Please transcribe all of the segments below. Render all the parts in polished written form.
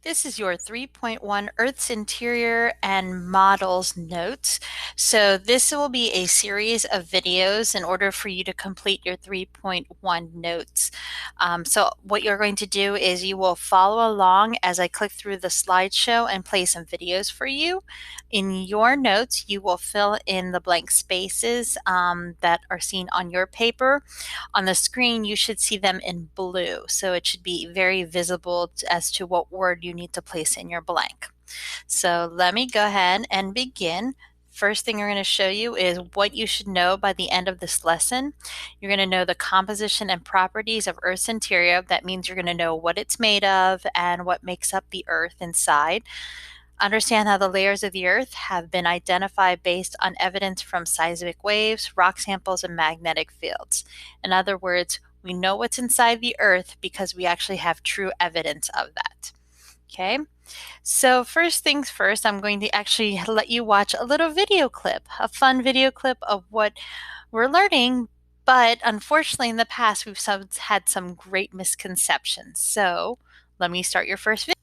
This is your 3.1 Earth's Interior and Models notes. So this will be a series of videos in order for you to complete your 3.1 notes. So what you're going to do is you will follow along as I click through the slideshow and play some videos for you. In your notes, you will fill in the blank spaces that are seen on your paper. On the screen, you should see them in blue, so it should be very visible as to what word you need to place in your blank. So let me go ahead and begin. First thing I'm going to show you is what you should know by the end of this lesson. You're going to know the composition and properties of Earth's interior. That means you're going to know what it's made of and what makes up the Earth inside. Understand how the layers of the Earth have been identified based on evidence from seismic waves, rock samples, and magnetic fields. In other words, we know what's inside the Earth because we actually have true evidence of that. Okay, so first things first, I'm going to actually let you watch a little video clip, a fun video clip of what we're learning, but unfortunately in the past we've had some great misconceptions. So let me start your first video.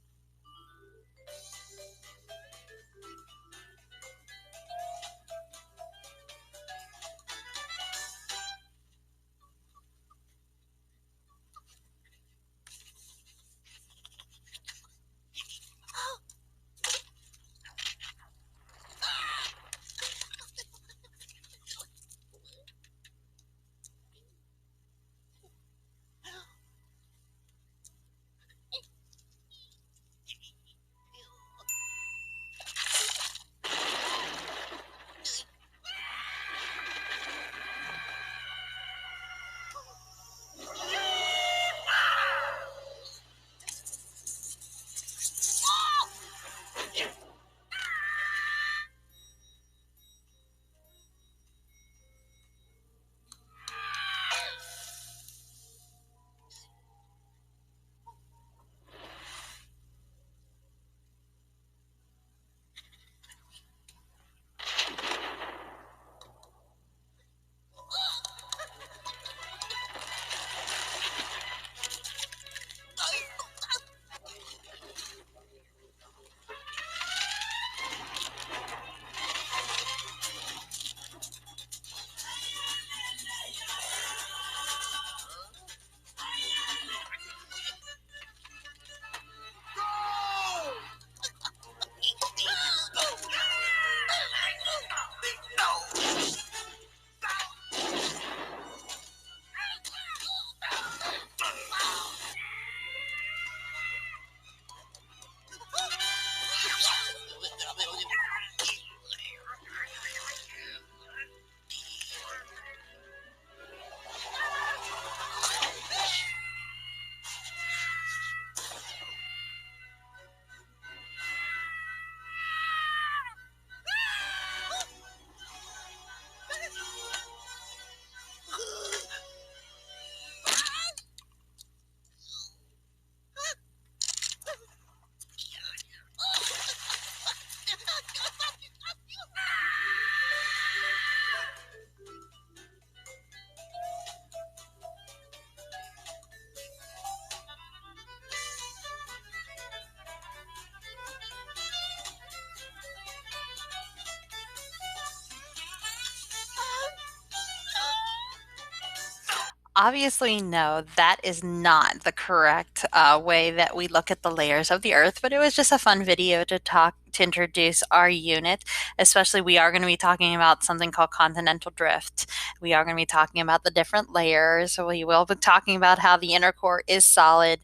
Obviously, no, that is not the correct way that we look at the layers of the Earth, but it was just a fun video to introduce our unit. Especially, we are going to be talking about something called continental drift. We are going to be talking about the different layers. We will be talking about how the inner core is solid,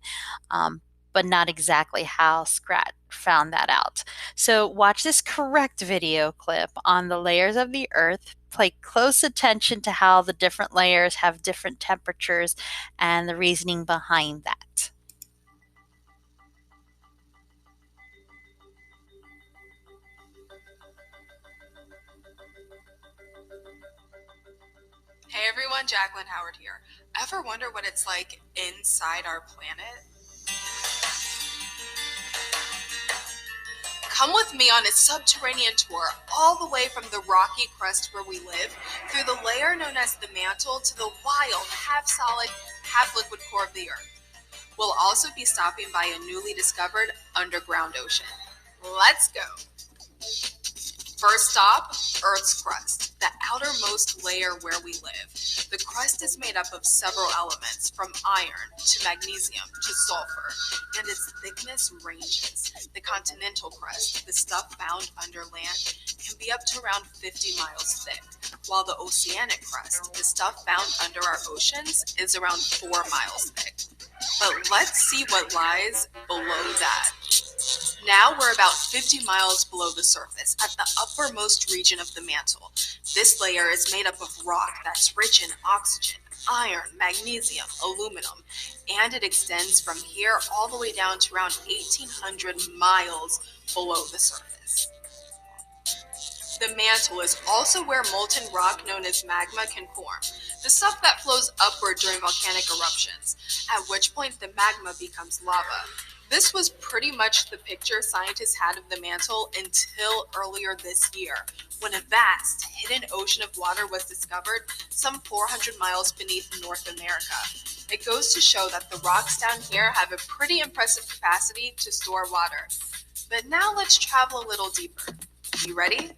but not exactly how Scrat found that out. So watch this correct video clip on the layers of the Earth. Pay close attention to how the different layers have different temperatures and the reasoning behind that. Hey everyone, Jacqueline Howard here. Ever wonder what it's like inside our planet? Come with me on a subterranean tour all the way from the rocky crust where we live, through the layer known as the mantle to the wild, half-solid, half-liquid core of the Earth. We'll also be stopping by a newly discovered underground ocean. Let's go. First stop, Earth's crust, the outermost layer where we live. The crust is made up of several elements, from iron to magnesium to sulfur, and its thickness ranges. The continental crust, the stuff found under land, can be up to around 50 miles thick, while the oceanic crust, the stuff found under our oceans, is around 4 miles thick. But let's see what lies below that. Now we're about 50 miles below the surface, at the uppermost region of the mantle. This layer is made up of rock that's rich in oxygen, iron, magnesium, aluminum, and it extends from here all the way down to around 1,800 miles below the surface. The mantle is also where molten rock known as magma can form, the stuff that flows upward during volcanic eruptions, at which point the magma becomes lava. This was pretty much the picture scientists had of the mantle until earlier this year, when a vast, hidden ocean of water was discovered some 400 miles beneath North America. It goes to show that the rocks down here have a pretty impressive capacity to store water. But now let's travel a little deeper. You ready?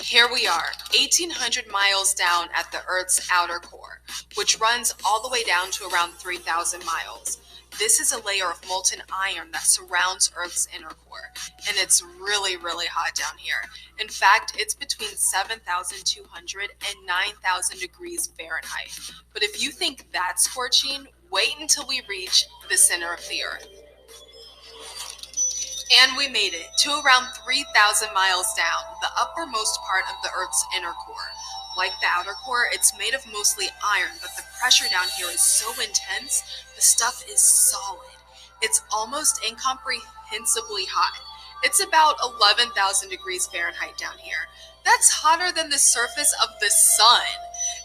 Here we are, 1,800 miles down at the Earth's outer core, which runs all the way down to around 3,000 miles. This is a layer of molten iron that surrounds Earth's inner core, and it's really, really hot down here. In fact, it's between 7,200 and 9,000 degrees Fahrenheit. But if you think that's scorching, wait until we reach the center of the Earth. And we made it to around 3,000 miles down, the uppermost part of the Earth's inner core. Like the outer core, it's made of mostly iron, but the pressure down here is so intense, the stuff is solid. It's almost incomprehensibly hot. It's about 11,000 degrees Fahrenheit down here. That's hotter than the surface of the sun.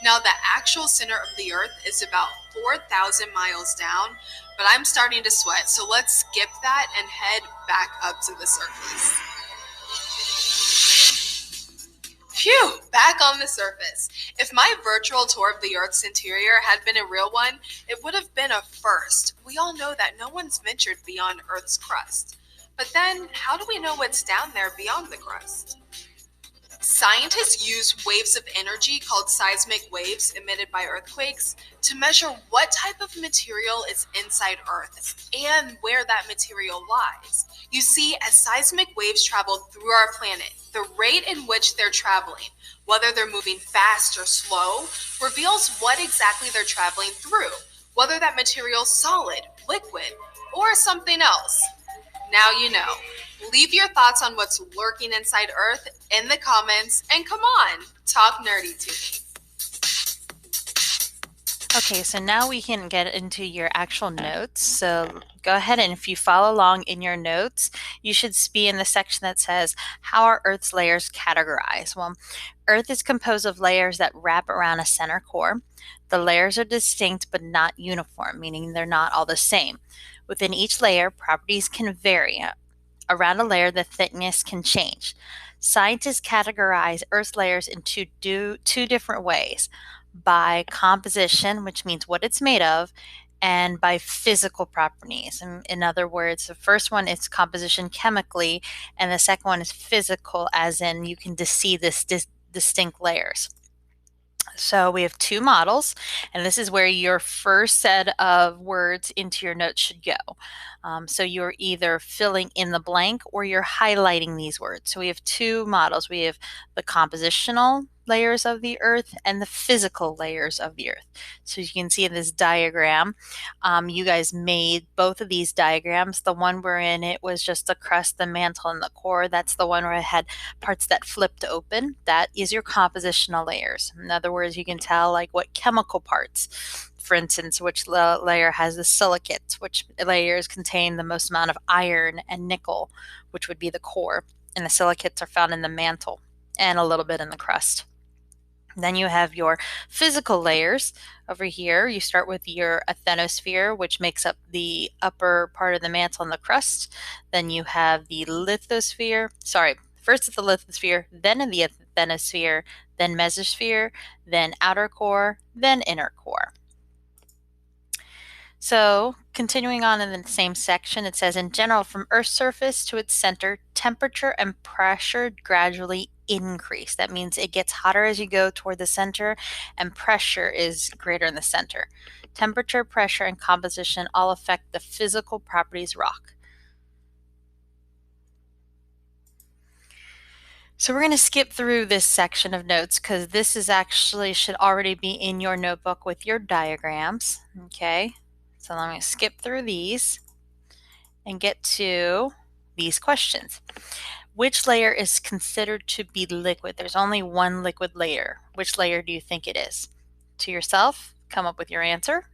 Now, the actual center of the Earth is about 4,000 miles down, but I'm starting to sweat, so let's skip that and head back up to the surface. Phew, back on the surface. If my virtual tour of the Earth's interior had been a real one, it would have been a first. We all know that no one's ventured beyond Earth's crust. But then, how do we know what's down there beyond the crust? Scientists use waves of energy called seismic waves emitted by earthquakes to measure what type of material is inside Earth and where that material lies. You see, as seismic waves travel through our planet, the rate in which they're traveling, whether they're moving fast or slow, reveals what exactly they're traveling through, whether that material's solid, liquid, or something else. Now you know. Leave your thoughts on what's lurking inside Earth in the comments, and come on, talk nerdy to me. Okay, so now we can get into your actual notes. So go ahead, and if you follow along in your notes, you should be in the section that says, how are Earth's layers categorized? Well, Earth is composed of layers that wrap around a center core. The layers are distinct but not uniform, meaning they're not all the same. Within each layer, properties can vary. Around a layer, the thickness can change. Scientists categorize Earth's layers into two different ways: by composition, which means what it's made of, and by physical properties. In other words, the first one is composition chemically, and the second one is physical, as in you can see this distinct layers. So we have two models, and this is where your first set of words into your notes should go. So you're either filling in the blank or you're highlighting these words. So we have two models. We have the compositional layers of the Earth and the physical layers of the Earth. So you can see in this diagram, you guys made both of these diagrams. The one we're in, it was just the crust, the mantle, and the core. That's the one where it had parts that flipped open. That is your compositional layers. In other words, you can tell like what chemical parts, for instance, which layer has the silicates, which layers contain the most amount of iron and nickel, which would be the core, and the silicates are found in the mantle and a little bit in the crust. Then you have your physical layers over here. You start with your asthenosphere, which makes up the upper part of the mantle and the crust. Then you have the lithosphere. Sorry, first it's the lithosphere, then the asthenosphere, then mesosphere, then outer core, then inner core. So, continuing on in the same section, it says, in general, from Earth's surface to its center, temperature and pressure gradually increase. That means it gets hotter as you go toward the center, and pressure is greater in the center. Temperature, pressure, and composition all affect the physical properties of rock. So we're going to skip through this section of notes because this is actually should already be in your notebook with your diagrams. Okay, so let me skip through these and get to these questions. Which layer is considered to be liquid? There's only one liquid layer. Which layer do you think it is? To yourself, come up with your answer.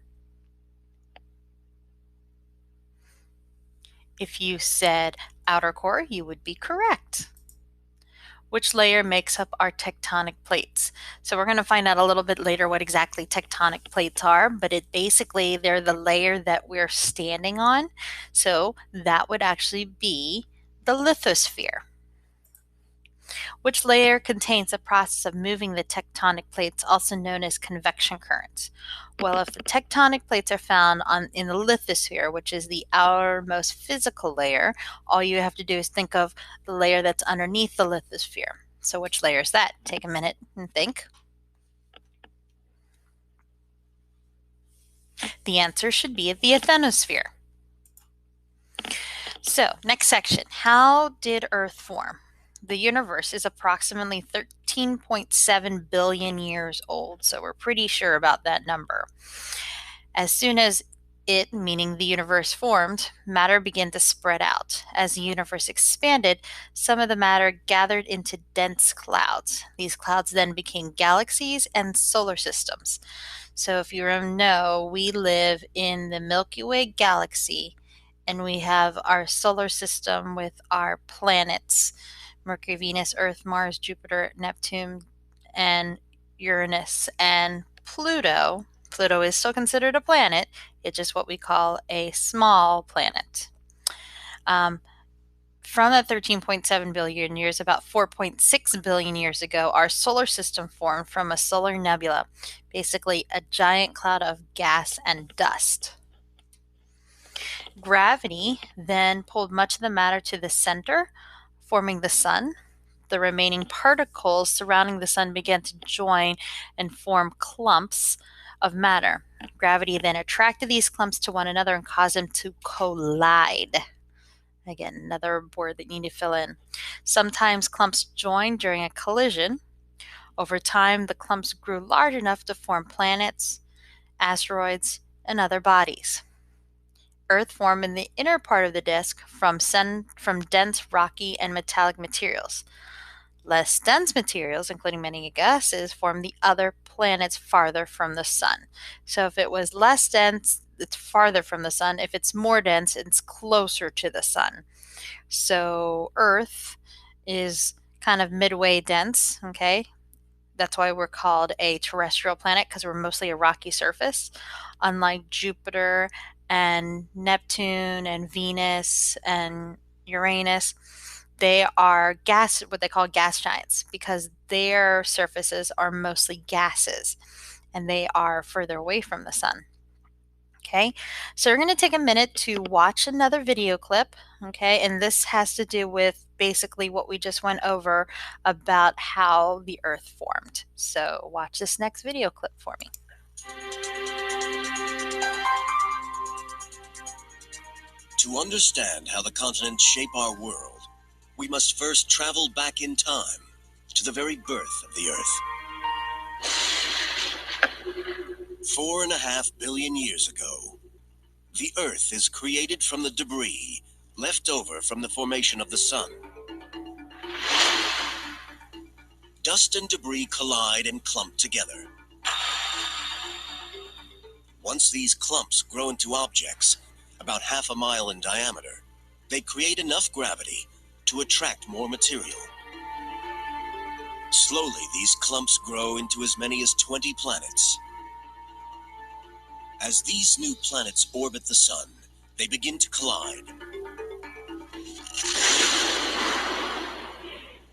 If you said outer core, you would be correct. Which layer makes up our tectonic plates? So we're going to find out a little bit later what exactly tectonic plates are, but they're the layer that we're standing on. So that would actually be the lithosphere. Which layer contains the process of moving the tectonic plates, also known as convection currents? Well, if the tectonic plates are found in the lithosphere, which is the outermost physical layer, all you have to do is think of the layer that's underneath the lithosphere. So which layer is that? Take a minute and think. The answer should be the asthenosphere. So, next section. How did Earth form? The universe is approximately 13.7 billion years old, so we're pretty sure about that number. As soon as it, meaning the universe, formed, matter began to spread out. As the universe expanded, some of the matter gathered into dense clouds. These clouds then became galaxies and solar systems. So if you know, we live in the Milky Way galaxy, and we have our solar system with our planets, Mercury, Venus, Earth, Mars, Jupiter, Neptune, and Uranus, and Pluto. Pluto is still considered a planet. It's just what we call a small planet. From that 13.7 billion years, about 4.6 billion years ago, our solar system formed from a solar nebula, basically a giant cloud of gas and dust. Gravity then pulled much of the matter to the center, forming the sun. The remaining particles surrounding the sun began to join and form clumps of matter. Gravity then attracted these clumps to one another and caused them to collide. Again, another word that you need to fill in. Sometimes clumps join during a collision. Over time, the clumps grew large enough to form planets, asteroids, and other bodies. Earth formed in the inner part of the disk from dense rocky and metallic materials. Less dense materials, including many gases, form the other planets farther from the sun. So if it was less dense, it's farther from the sun. If it's more dense, it's closer to the sun. So Earth is kind of midway dense, okay? That's why we're called a terrestrial planet, because we're mostly a rocky surface, unlike Jupiter and Neptune and Venus and Uranus. They are what they call gas giants, because their surfaces are mostly gases and they are further away from the sun. Okay, so we're going to take a minute to watch another video clip. Okay, and this has to do with basically what we just went over about how the Earth formed. So watch this next video clip for me. To understand how the continents shape our world, we must first travel back in time to the very birth of the Earth. 4.5 billion years ago, the Earth is created from the debris left over from the formation of the Sun. Dust and debris collide and clump together. Once these clumps grow into objects about 1/2 mile in diameter, they create enough gravity to attract more material. Slowly, these clumps grow into as many as 20 planets. As these new planets orbit the Sun, they begin to collide.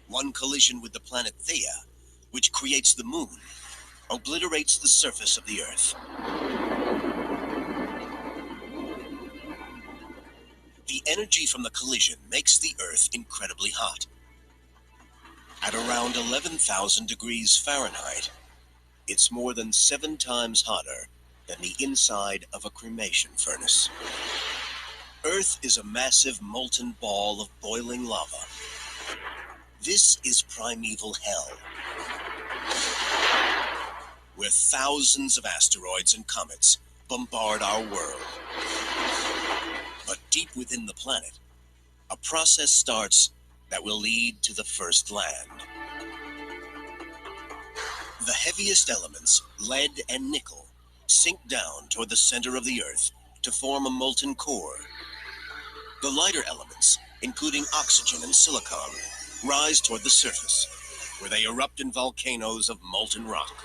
One collision with the planet Theia, which creates the Moon, obliterates the surface of the Earth. The energy from the collision makes the Earth incredibly hot. At around 11,000 degrees Fahrenheit, it's more than 7 times hotter than the inside of a cremation furnace. Earth is a massive molten ball of boiling lava. This is primeval hell, where thousands of asteroids and comets bombard our world. But deep within the planet, a process starts that will lead to the first land. The heaviest elements, lead and nickel, sink down toward the center of the Earth to form a molten core. The lighter elements, including oxygen and silicon, rise toward the surface, where they erupt in volcanoes of molten rock.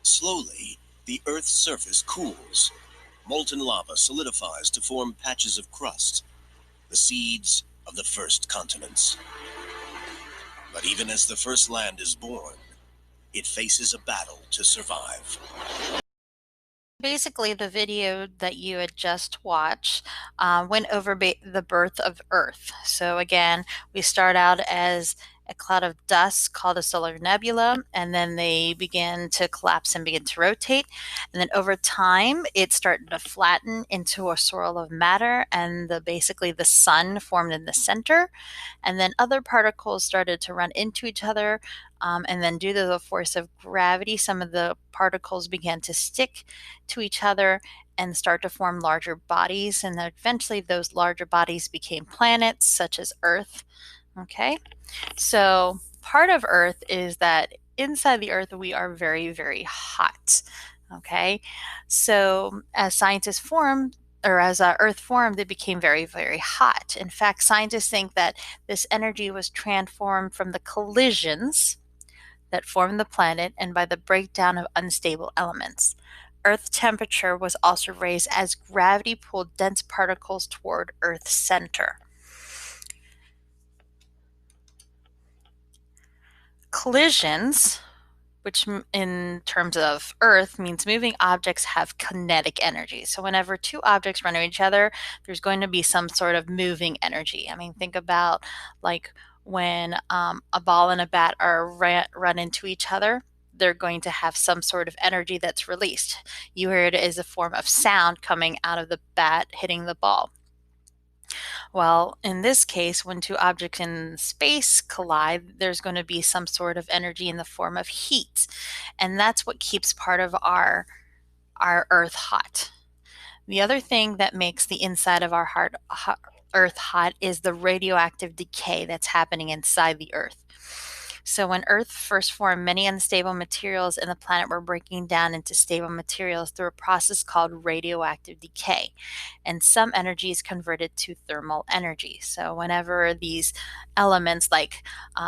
Slowly, the Earth's surface cools. Molten lava solidifies to form patches of crust, the seeds of the first continents. But even as the first land is born, it faces a battle to survive. Basically, the video that you had just watched went over the birth of Earth. So again, we start out as a cloud of dust called a solar nebula, and then they begin to collapse and begin to rotate. And then over time, it started to flatten into a swirl of matter, and basically the sun formed in the center. And then other particles started to run into each other. And then due to the force of gravity, some of the particles began to stick to each other and start to form larger bodies. And then eventually those larger bodies became planets such as Earth. Okay, so part of Earth is that inside the Earth we are very, very hot. Okay, so as scientists formed, or as Earth formed, it became very, very hot. In fact, scientists think that this energy was transformed from the collisions that formed the planet and by the breakdown of unstable elements. Earth temperature was also raised as gravity pulled dense particles toward Earth's center. Collisions, which in terms of Earth means moving objects, have kinetic energy. So whenever two objects run into each other, there's going to be some sort of moving energy. I mean, think about like when a ball and a bat are run into each other, they're going to have some sort of energy that's released. You hear it as a form of sound coming out of the bat hitting the ball. Well, in this case, when two objects in space collide, there's going to be some sort of energy in the form of heat. And that's what keeps part of our Earth hot. The other thing that makes the inside of our Earth hot is the radioactive decay that's happening inside the Earth. So when Earth first formed, many unstable materials in the planet were breaking down into stable materials through a process called radioactive decay. And some energy is converted to thermal energy. So whenever these elements, like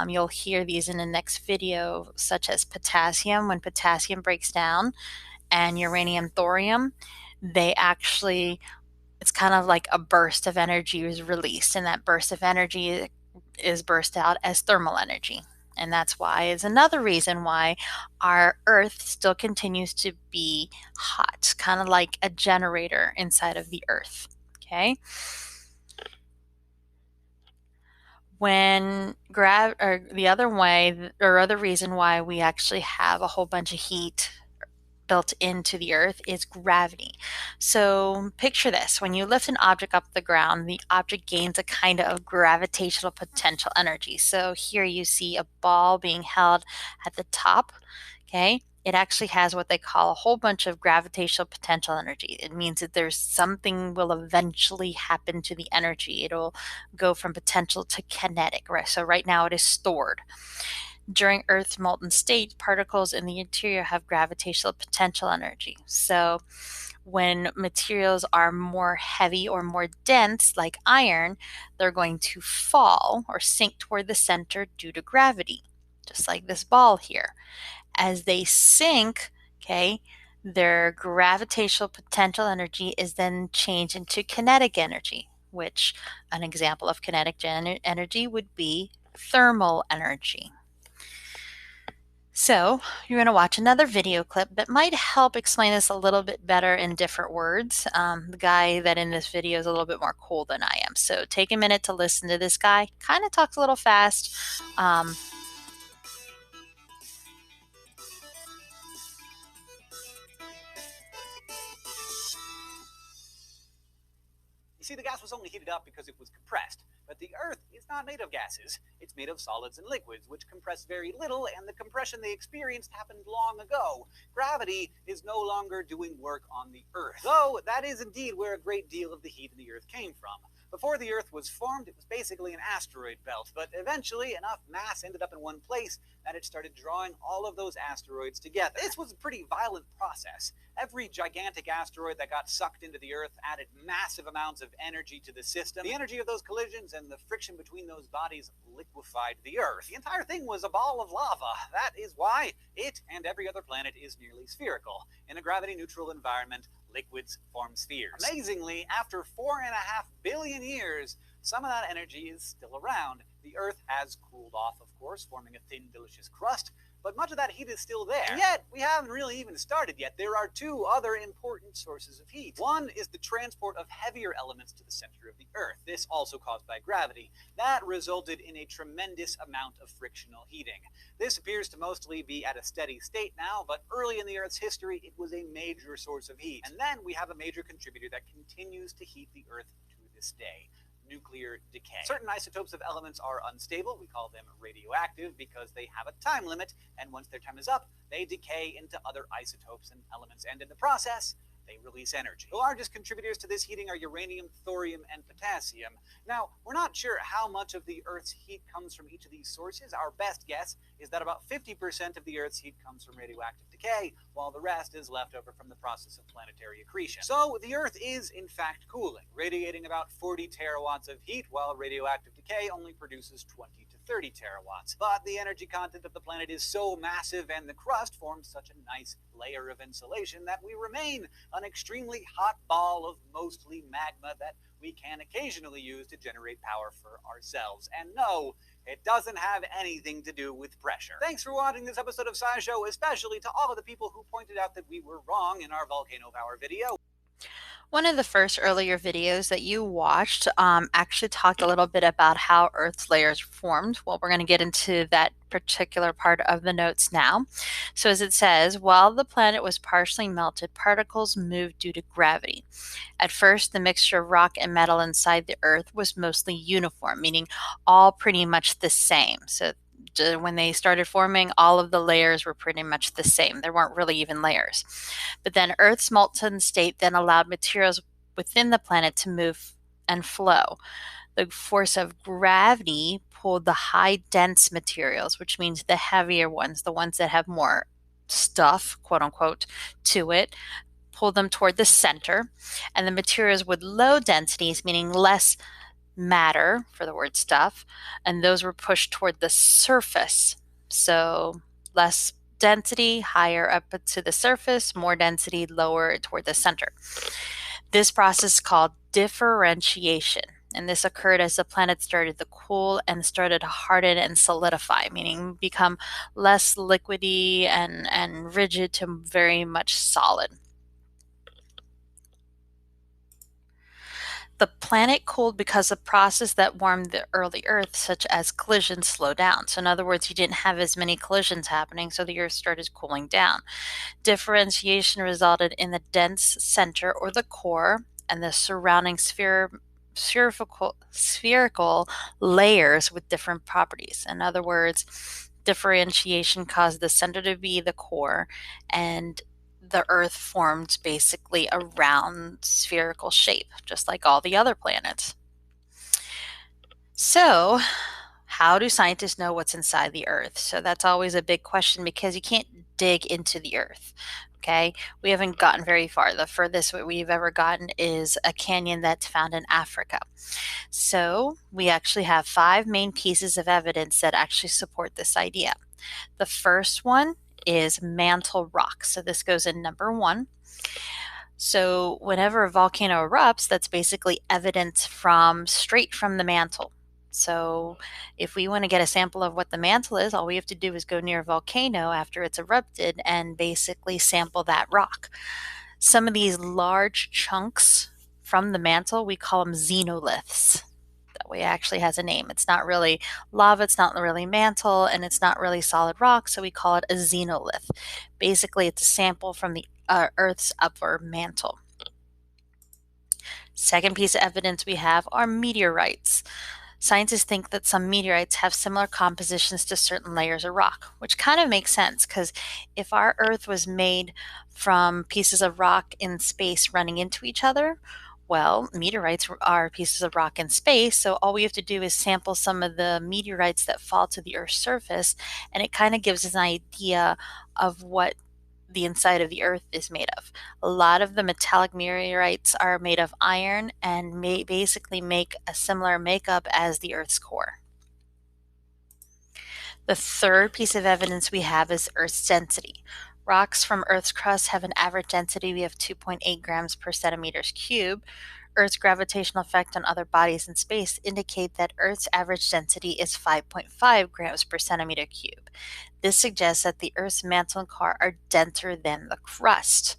you'll hear these in the next video, such as potassium, when potassium breaks down, and uranium, thorium, they actually, it's kind of like a burst of energy is released, and that burst of energy is burst out as thermal energy. And that's why it's another reason why our Earth still continues to be hot, kind of like a generator inside of the Earth. Okay. When the other way, or other reason why we actually have a whole bunch of heat built into the Earth is gravity. So picture this: when you lift an object up the ground, the object gains a kind of gravitational potential energy. So here you see a ball being held at the top. Okay, it actually has what they call a whole bunch of gravitational potential energy. It means that there's something will eventually happen to the energy. It'll go from potential to kinetic, right? So right now it is stored. During Earth's molten state, particles in the interior have gravitational potential energy. So when materials are more heavy or more dense, like iron, they're going to fall or sink toward the center due to gravity, just like this ball here. As they sink, okay, their gravitational potential energy is then changed into kinetic energy, which an example of kinetic energy would be thermal energy. So you're going to watch another video clip that might help explain this a little bit better in different words. The guy that in this video is a little bit more cool than I am. So take a minute to listen to this guy. Kind of talks a little fast. You see, the gas was only heated up because it was compressed. But the Earth is not made of gases. It's made of solids and liquids, which compress very little, and the compression they experienced happened long ago. Gravity is no longer doing work on the Earth. Though that is indeed where a great deal of the heat in the Earth came from. Before the Earth was formed, it was basically an asteroid belt, but eventually enough mass ended up in one place that it started drawing all of those asteroids together. This was a pretty violent process. Every gigantic asteroid that got sucked into the Earth added massive amounts of energy to the system. The energy of those collisions and the friction between those bodies liquefied the Earth. The entire thing was a ball of lava. That is why it and every other planet is nearly spherical. In a gravity-neutral environment, liquids form spheres. Amazingly, after 4.5 billion years, some of that energy is still around. The Earth has cooled off, of course, forming a thin, delicious crust, but much of that heat is still there. And yet, we haven't really even started yet. There are two other important sources of heat. One is the transport of heavier elements to the center of the Earth. This also caused by gravity. That resulted in a tremendous amount of frictional heating. This appears to mostly be at a steady state now, but early in the Earth's history, it was a major source of heat. And then we have a major contributor that continues to heat the Earth to this day: nuclear decay. Certain isotopes of elements are unstable. We call them radioactive because they have a time limit, and once their time is up, they decay into other isotopes and elements, and in the process, they release energy. The largest contributors to this heating are uranium, thorium, and potassium. Now, we're not sure how much of the Earth's heat comes from each of these sources. Our best guess is that about 50% of the Earth's heat comes from radioactive decay, while the rest is left over from the process of planetary accretion. So the Earth is, in fact, cooling, radiating about 40 terawatts of heat, while radioactive decay only produces 20 to 30 terawatts. But the energy content of the planet is so massive, and the crust forms such a nice layer of insulation, that we remain an extremely hot ball of mostly magma that we can occasionally use to generate power for ourselves. And no, it doesn't have anything to do with pressure. Thanks for watching this episode of SciShow, especially to all of the people who pointed out that we were wrong in our volcano power video. One of the first earlier videos that you watched actually talked a little bit about how Earth's layers formed. Well, we're going to get into that particular part of the notes now. So as it says, while the planet was partially melted, particles moved due to gravity. At first, the mixture of rock and metal inside the Earth was mostly uniform, meaning all pretty much the same. So when they started forming, all of the layers were pretty much the same. There weren't really even layers. But then Earth's molten state then allowed materials within the planet to move and flow. The force of gravity pulled the high dense materials, which means the heavier ones, the ones that have more stuff, quote unquote, to it, pull them toward the center. And the materials with low densities, meaning less matter for the word stuff, and those were pushed toward the surface. So less density, higher up to the surface, more density, lower toward the center. This process is called differentiation, and this occurred as the planet started to cool and started to harden and solidify, meaning become less liquidy and rigid to very much solid. The planet cooled because of process that warmed the early Earth, such as collisions, slowed down. So in other words, you didn't have as many collisions happening, so the Earth started cooling down. Differentiation resulted in the dense center, or the core, and the surrounding spherical layers with different properties. In other words, differentiation caused the center to be the core, and the Earth formed basically a round spherical shape, just like all the other planets. So, how do scientists know what's inside the Earth? So that's always a big question, because you can't dig into the Earth. Okay, we haven't gotten very far. The furthest we've ever gotten is a canyon that's found in Africa. So we actually have 5 main pieces of evidence that actually support this idea. The first one is mantle rock. So this goes in number 1. So whenever a volcano erupts, that's basically evidence straight from the mantle. So if we want to get a sample of what the mantle is, all we have to do is go near a volcano after it's erupted and basically sample that rock. Some of these large chunks from the mantle, we call them xenoliths. That way it actually has a name. It's not really lava, it's not really mantle, and it's not really solid rock, so we call it a xenolith. Basically, it's a sample from the Earth's upper mantle. Second piece of evidence we have are meteorites. Scientists think that some meteorites have similar compositions to certain layers of rock, which kind of makes sense because if our Earth was made from pieces of rock in space running into each other, well, meteorites are pieces of rock in space, so all we have to do is sample some of the meteorites that fall to the Earth's surface, and it kind of gives us an idea of what the inside of the Earth is made of. A lot of the metallic meteorites are made of iron and basically make a similar makeup as the Earth's core. The third piece of evidence we have is Earth's density. Rocks from Earth's crust have an average density of 2.8 grams per centimeters cubed. Earth's gravitational effect on other bodies in space indicate that Earth's average density is 5.5 grams per centimeter cube. This suggests that the Earth's mantle and core are denser than the crust.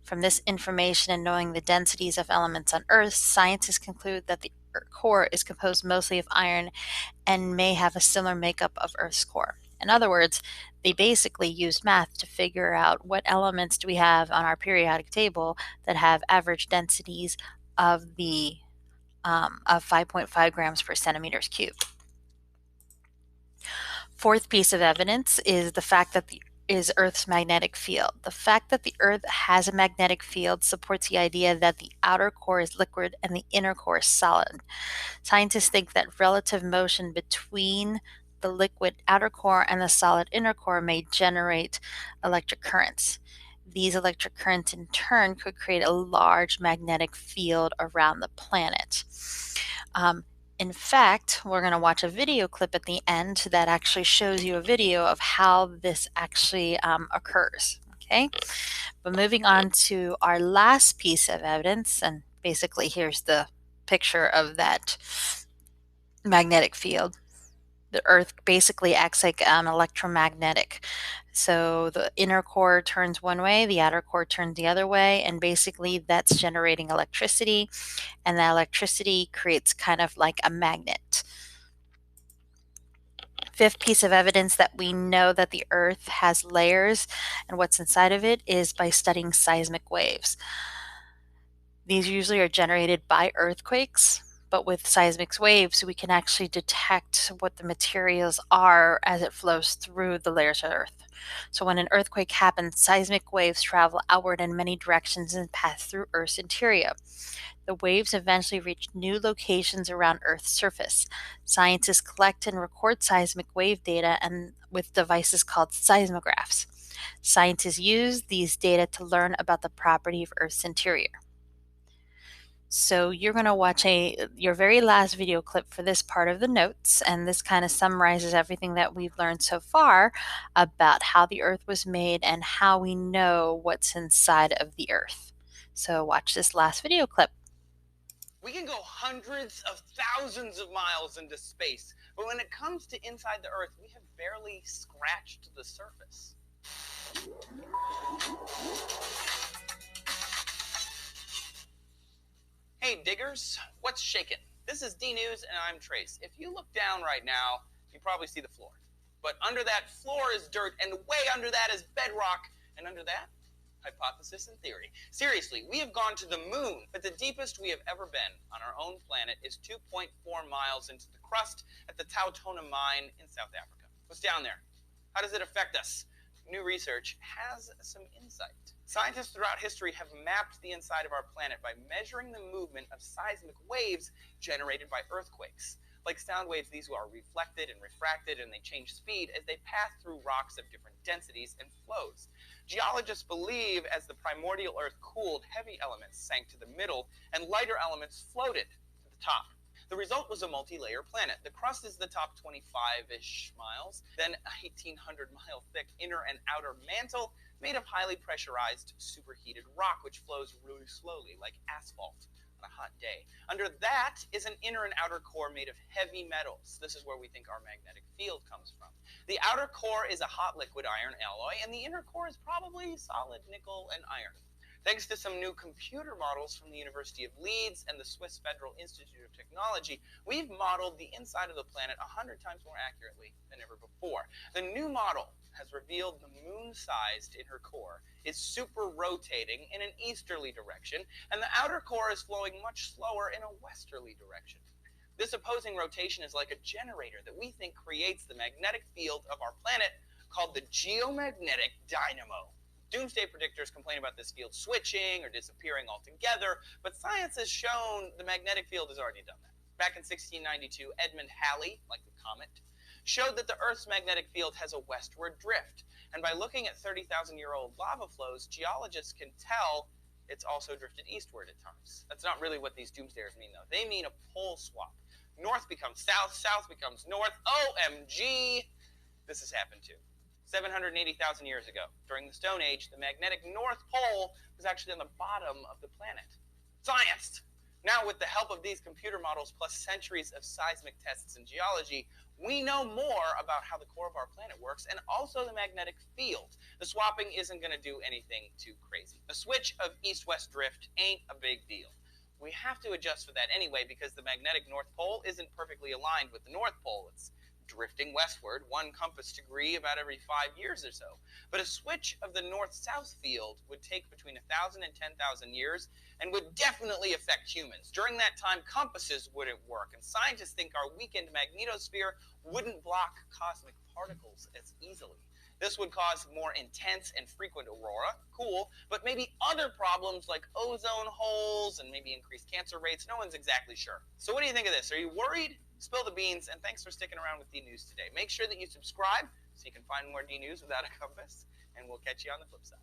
From this information and knowing the densities of elements on Earth, scientists conclude that the core is composed mostly of iron and may have a similar makeup of Earth's core. In other words, they basically used math to figure out what elements do we have on our periodic table that have average densities of 5.5 grams per centimeters cubed. Fourth piece of evidence is the fact that Earth's magnetic field. The fact that the Earth has a magnetic field supports the idea that the outer core is liquid and the inner core is solid. Scientists think that relative motion between the liquid outer core and the solid inner core may generate electric currents. These electric currents in turn could create a large magnetic field around the planet. In fact, we're going to watch a video clip at the end that actually shows you a video of how this actually occurs. Okay, but moving on to our last piece of evidence, and basically here's the picture of that magnetic field. The Earth basically acts like electromagnetic. So the inner core turns one way, the outer core turns the other way, and basically that's generating electricity, and that electricity creates kind of like a magnet. Fifth piece of evidence that we know that the Earth has layers and what's inside of it is by studying seismic waves. These usually are generated by earthquakes, but with seismic waves, we can actually detect what the materials are as it flows through the layers of Earth. So when an earthquake happens, seismic waves travel outward in many directions and pass through Earth's interior. The waves eventually reach new locations around Earth's surface. Scientists collect and record seismic wave data with devices called seismographs. Scientists use these data to learn about the property of Earth's interior. So you're going to watch your very last video clip for this part of the notes, and this kind of summarizes everything that we've learned so far about how the Earth was made and how we know what's inside of the Earth. So watch this last video clip. We can go hundreds of thousands of miles into space, but when it comes to inside the Earth, we have barely scratched the surface. Hey diggers, what's shaking? This is D-News and I'm Trace. If you look down right now, you probably see the floor. But under that floor is dirt, and way under that is bedrock, and under that, hypothesis and theory. Seriously, we have gone to the moon, but the deepest we have ever been on our own planet is 2.4 miles into the crust at the Tautona mine in South Africa. What's down there? How does it affect us? New research has some insight. Scientists throughout history have mapped the inside of our planet by measuring the movement of seismic waves generated by earthquakes. Like sound waves, these are reflected and refracted, and they change speed as they pass through rocks of different densities and flows. Geologists believe as the primordial Earth cooled, heavy elements sank to the middle and lighter elements floated to the top. The result was a multi-layer planet. The crust is the top 25-ish miles, then a 1,800-mile thick inner and outer mantle made of highly pressurized superheated rock, which flows really slowly like asphalt. on a hot day. Under that is an inner and outer core made of heavy metals. This is where we think our magnetic field comes from. The outer core is a hot liquid iron alloy, and the inner core is probably solid nickel and iron. Thanks to some new computer models from the University of Leeds and the Swiss Federal Institute of Technology, we've modeled the inside of the planet 100 times more accurately than ever before. The new model has revealed the moon-sized inner core is super rotating in an easterly direction, and the outer core is flowing much slower in a westerly direction. This opposing rotation is like a generator that we think creates the magnetic field of our planet, called the geomagnetic dynamo. Doomsday predictors complain about this field switching or disappearing altogether, but science has shown the magnetic field has already done that. Back in 1692, Edmund Halley, like the comet, showed that the Earth's magnetic field has a westward drift. And by looking at 30,000-year-old lava flows, geologists can tell it's also drifted eastward at times. That's not really what these doomsdayers mean, though. They mean a pole swap. North becomes south, south becomes north. OMG! This has happened too. 780,000 years ago, during the Stone Age, the magnetic North Pole was actually on the bottom of the planet. Science! Now, with the help of these computer models plus centuries of seismic tests in geology, we know more about how the core of our planet works and also the magnetic field. The swapping isn't going to do anything too crazy. A switch of east-west drift ain't a big deal. We have to adjust for that anyway because the magnetic North Pole isn't perfectly aligned with the North Pole. It's drifting westward 1 compass degree about every 5 years or so. But a switch of the north-south field would take between 1,000 and 10,000 years and would definitely affect humans. During that time, compasses wouldn't work, and scientists think our weakened magnetosphere wouldn't block cosmic particles as easily. This would cause more intense and frequent aurora, cool, but maybe other problems like ozone holes and maybe increased cancer rates. No one's exactly sure. So what do you think of this? Are you worried? Spill the beans, and thanks for sticking around with DNews today. Make sure that you subscribe so you can find more DNews without a compass, and we'll catch you on the flip side.